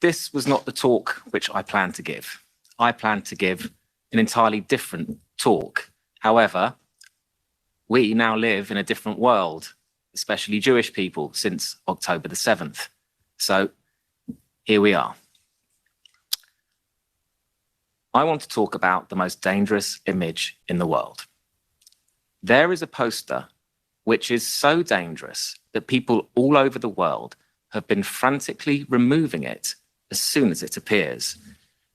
this was not the talk which I planned to give. I planned to give an entirely different talk. However, we now live in a different world, especially Jewish people, since October the 7th. So here we are. I want to talk about the most dangerous image in the world. There is a poster which is so dangerous that people all over the world have been frantically removing it as soon as it appears.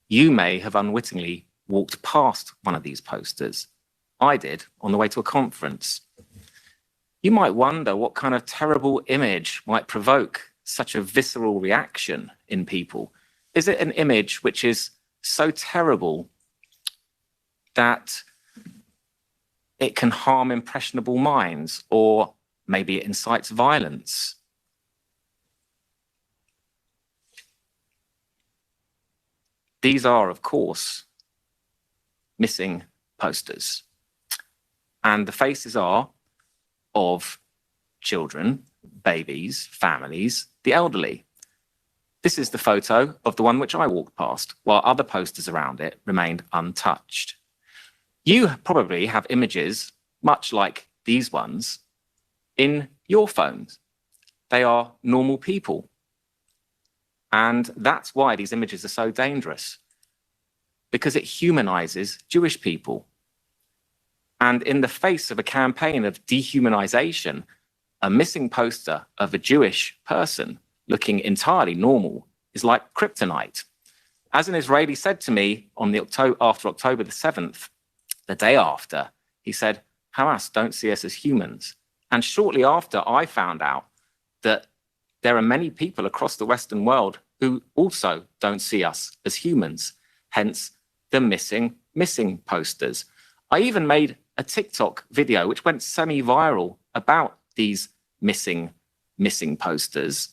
You may have unwittingly walked past one of these posters. I did on the way to a conference. You might wonder what kind of terrible image might provoke such a visceral reaction in people. Is it an image which is so terrible that it can harm impressionable minds, or maybe it incites violence? These are, of course, missing posters. And the faces are of children, babies, families, the elderly. This is the photo of the one which I walked past, while other posters around it remained untouched. You probably have images, much like these ones, in your phones. They are normal people. And that's why these images are so dangerous, because it humanizes Jewish people. And in the face of a campaign of dehumanization, a missing poster of a Jewish person looking entirely normal is like kryptonite. As an Israeli said to me after October the 7th, the day after, he said, "Hamas don't see us as humans." And shortly after, I found out that there are many people across the Western world who also don't see us as humans, hence the missing posters. I even made a TikTok video which went semi-viral about these missing posters,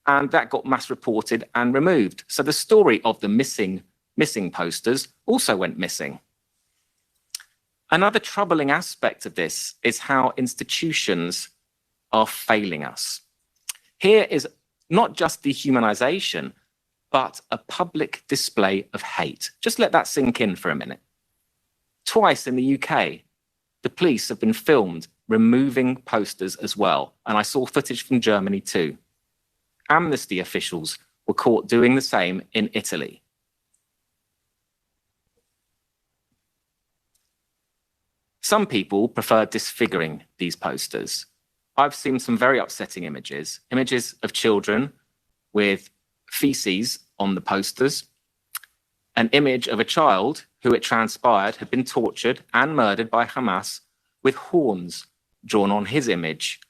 and that got mass reported and removed. So the story of the missing posters also went missing. Another troubling aspect of this is how institutions are failing us. Here is not just dehumanization, but a public display of hate. Just let that sink in for a minute. Twice in the UK, the police have been filmed removing posters as well. And I saw footage from Germany too. Amnesty officials were caught doing the same in Italy. Some people prefer disfiguring these posters. I've seen some very upsetting images of children with feces on the posters, an image of a child who it transpired had been tortured and murdered by Hamas with horns drawn on his image.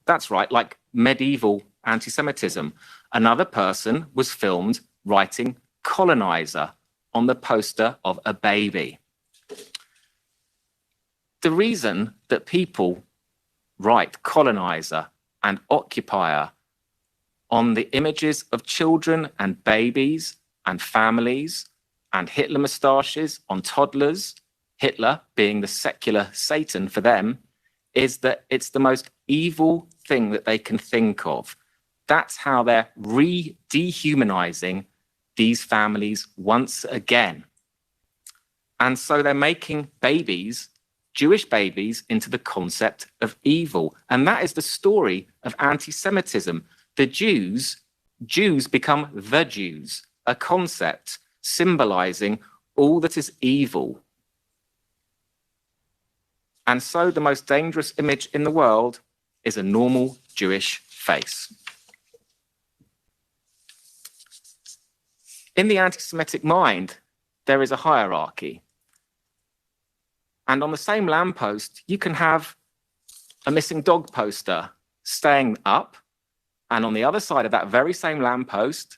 That's right, like medieval anti-Semitism. Another person was filmed writing colonizer on the poster of a baby. The reason that people write colonizer and occupier on the images of children and babies and families and Hitler moustaches on toddlers, Hitler being the secular Satan for them, is that it's the most evil thing that they can think of. That's how they're dehumanizing these families once again. And so they're making babies, Jewish babies, into the concept of evil. And that is the story of anti-Semitism. The Jews become the Jews, a concept symbolizing all that is evil. And so the most dangerous image in the world is a normal Jewish face. In the anti-Semitic mind, there is a hierarchy. And on the same lamppost, you can have a missing dog poster staying up, and on the other side of that very same lamppost,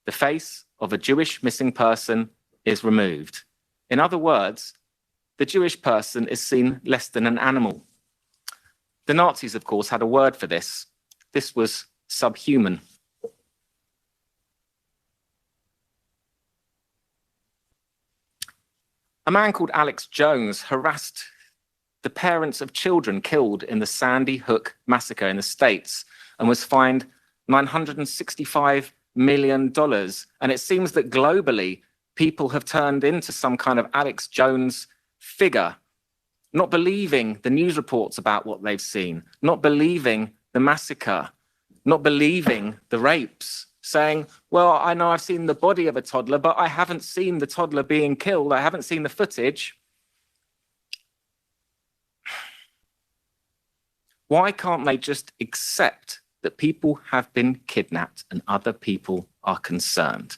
the face of a Jewish missing person is removed. In other words, the Jewish person is seen less than an animal. The Nazis, of course, had a word for this. This was subhuman. A man called Alex Jones harassed the parents of children killed in the Sandy Hook massacre in the States and was fined $965 million. And it seems that globally, people have turned into some kind of Alex Jones figure, not believing the news reports about what they've seen, not believing the massacre, not believing the rapes, saying, well, I know I've seen the body of a toddler, but I haven't seen the toddler being killed. I haven't seen the footage. Why can't they just accept that people have been kidnapped and other people are concerned?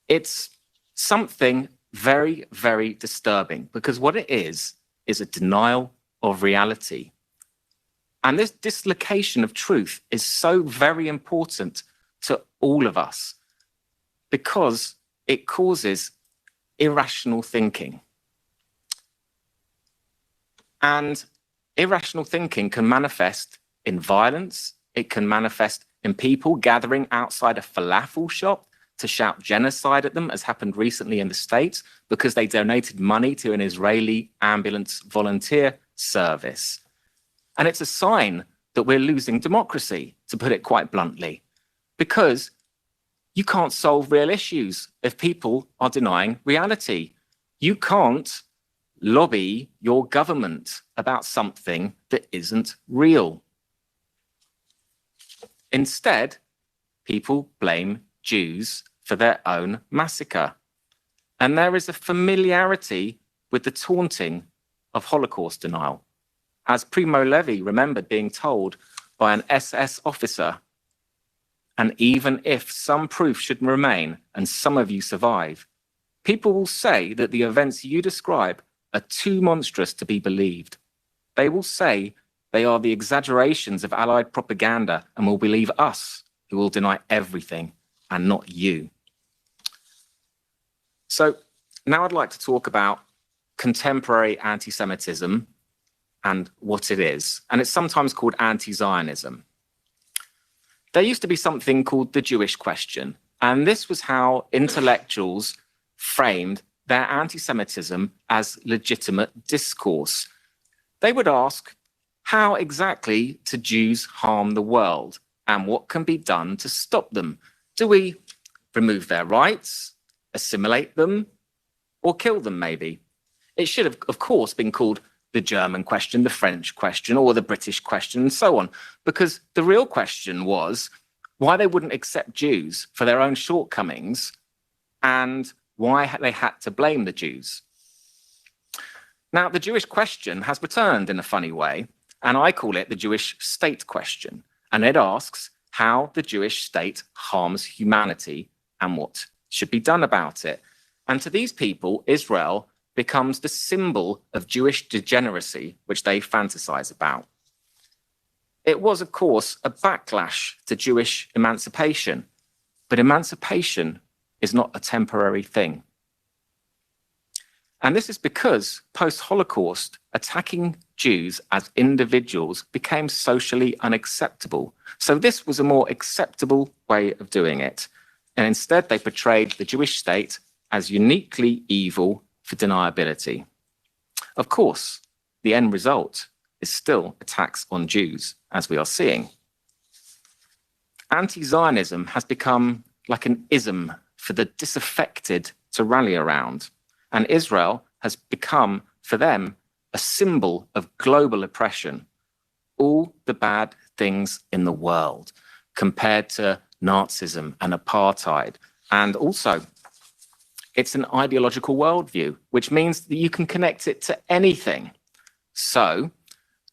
It's something very, very disturbing, because what it is a denial of reality. And this dislocation of truth is so very important to all of us because it causes irrational thinking. And irrational thinking can manifest in violence. It can manifest in people gathering outside a falafel shop to shout genocide at them, as happened recently in the States, because they donated money to an Israeli ambulance volunteer service. And it's a sign that we're losing democracy, to put it quite bluntly, because you can't solve real issues if people are denying reality. You can't lobby your government about something that isn't real. Instead, people blame Jews for their own massacre. And there is a familiarity with the taunting of Holocaust denial. As Primo Levi remembered being told by an SS officer, and even if some proof should remain and some of you survive, people will say that the events you describe are too monstrous to be believed. They will say they are the exaggerations of Allied propaganda and will believe us, who will deny everything, and not you. So now I'd like to talk about contemporary anti-Semitism and what it is. And it's sometimes called anti-Zionism. There used to be something called the Jewish question. And this was how intellectuals framed their anti-Semitism as legitimate discourse. They would ask, how exactly do Jews harm the world? And what can be done to stop them? Do we remove their rights, assimilate them, or kill them maybe? It should have, of course, been called the German question, the French question, or the British question, and so on. Because the real question was why they wouldn't accept Jews for their own shortcomings and why they had to blame the Jews. Now, the Jewish question has returned in a funny way, and I call it the Jewish state question. And it asks how the Jewish state harms humanity and what should be done about it. And to these people, Israel becomes the symbol of Jewish degeneracy, which they fantasize about. It was, of course, a backlash to Jewish emancipation, but emancipation is not a temporary thing. And this is because post-Holocaust, attacking Jews as individuals became socially unacceptable. So this was a more acceptable way of doing it. And instead, they portrayed the Jewish state as uniquely evil for deniability. Of course, the end result is still attacks on Jews, as we are seeing. Anti-Zionism has become like an ism for the disaffected to rally around. And Israel has become, for them, a symbol of global oppression. All the bad things in the world compared to Nazism and apartheid. And also, it's an ideological worldview, which means that you can connect it to anything. So,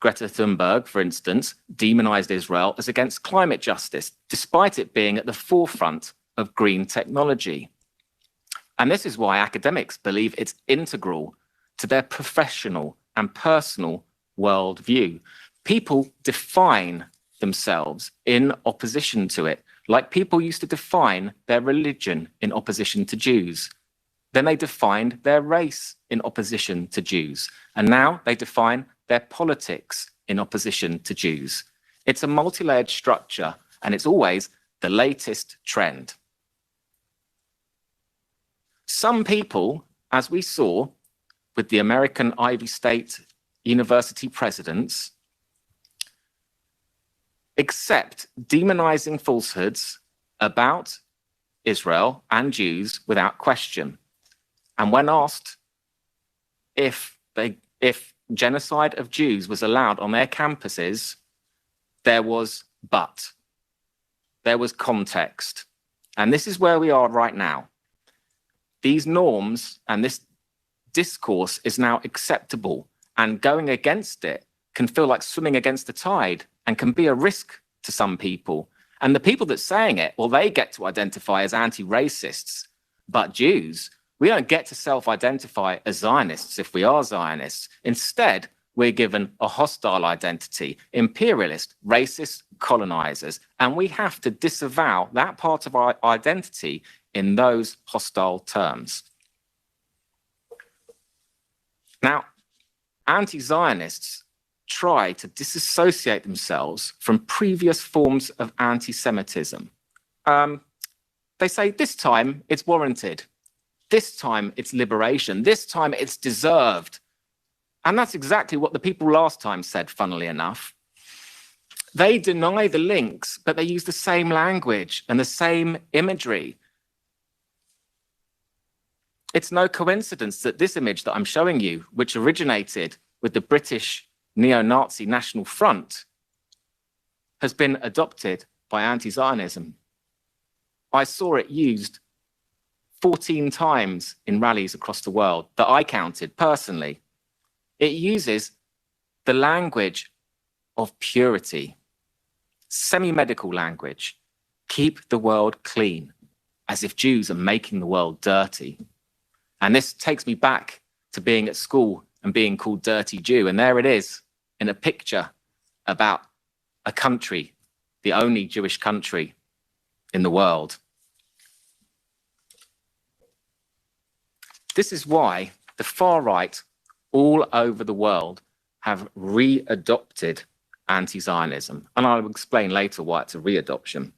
Greta Thunberg, for instance, demonized Israel as against climate justice, despite it being at the forefront of green technology. And this is why academics believe it's integral to their professional and personal worldview. People define themselves in opposition to it, like people used to define their religion in opposition to Jews. Then they defined their race in opposition to Jews. And now they define their politics in opposition to Jews. It's a multi-layered structure, and it's always the latest trend. Some people, as we saw with the American Ivy State University presidents, accept demonizing falsehoods about Israel and Jews without question. And when asked if genocide of Jews was allowed on their campuses, there was but. There was context. And this is where we are right now. These norms and this discourse is now acceptable, and going against it can feel like swimming against the tide and can be a risk to some people. And the people that's saying it, well, they get to identify as anti-racists, but Jews, we don't get to self-identify as Zionists if we are Zionists. Instead, we're given a hostile identity, imperialist, racist, colonizers, and we have to disavow that part of our identity in those hostile terms. Now, anti-Zionists try to disassociate themselves from previous forms of anti-Semitism. They say this time it's warranted. This time it's liberation. This time it's deserved. And that's exactly what the people last time said, funnily enough. They deny the links, but they use the same language and the same imagery. It's no coincidence that this image that I'm showing you, which originated with the British neo-Nazi National Front, has been adopted by anti-Zionism. I saw it used 14 times in rallies across the world that I counted personally. It uses the language of purity, semi-medical language. Keep the world clean, as if Jews are making the world dirty. And this takes me back to being at school and being called Dirty Jew. And there it is in a picture about a country, the only Jewish country in the world. This is why the far right all over the world have readopted anti-Zionism. And I'll explain later why it's a readoption.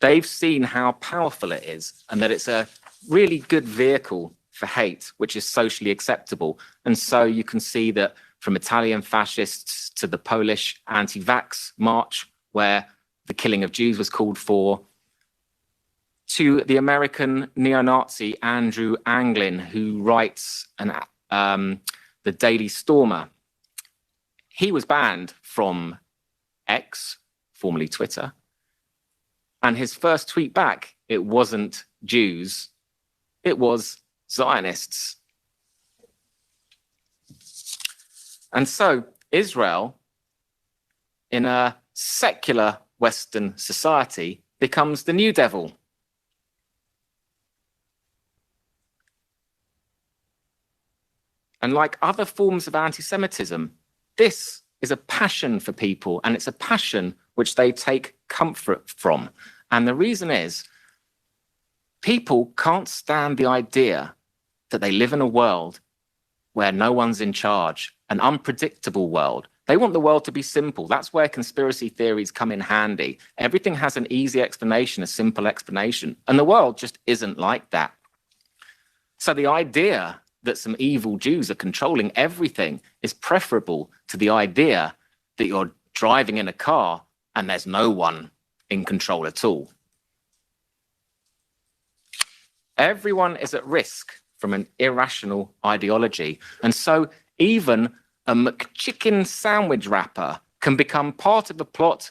They've seen how powerful it is and that it's a really good vehicle for hate, which is socially acceptable. And so you can see that from Italian fascists to the Polish anti-vax march, where the killing of Jews was called for, to the American neo-Nazi Andrew Anglin, who writes the Daily Stormer. He was banned from X, formerly Twitter, and his first tweet back, it wasn't Jews, it was Zionists. And so Israel, in a secular Western society, becomes the new devil. And like other forms of anti-Semitism, this is a passion for people, and it's a passion which they take comfort from. And the reason is, people can't stand the idea that they live in a world where no one's in charge, an unpredictable world. They want the world to be simple. That's where conspiracy theories come in handy. Everything has an easy explanation, a simple explanation, and the world just isn't like that. So the idea that some evil Jews are controlling everything is preferable to the idea that you're driving in a car and there's no one in control at all. Everyone is at risk from an irrational ideology. And so even a McChicken sandwich wrapper can become part of a plot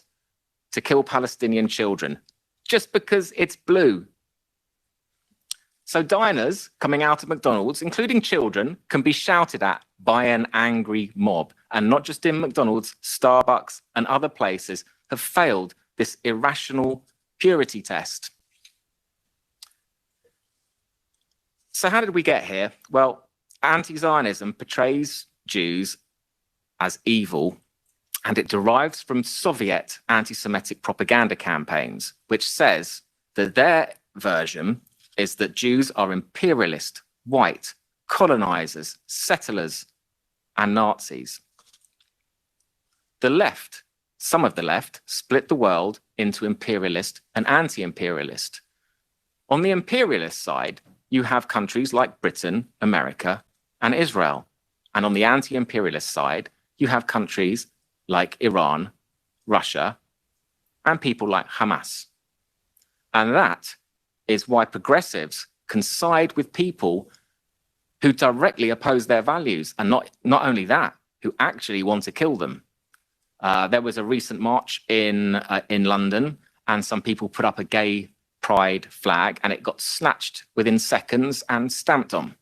to kill Palestinian children just because it's blue. So diners coming out of McDonald's, including children, can be shouted at by an angry mob. And not just in McDonald's, Starbucks and other places have failed this irrational purity test. So how did we get here? Well, anti-Zionism portrays Jews as evil, and it derives from Soviet anti-Semitic propaganda campaigns, which says that their version is that Jews are imperialist, white, colonizers, settlers, and Nazis. The left, some of the left, split the world into imperialist and anti-imperialist. On the imperialist side, you have countries like Britain, America, and Israel. And on the anti-imperialist side, you have countries like Iran, Russia, and people like Hamas. And that is why progressives can side with people who directly oppose their values, and not only that, who actually want to kill them. There was a recent march in London, and some people put up a gay pride flag, and it got snatched within seconds and stamped on.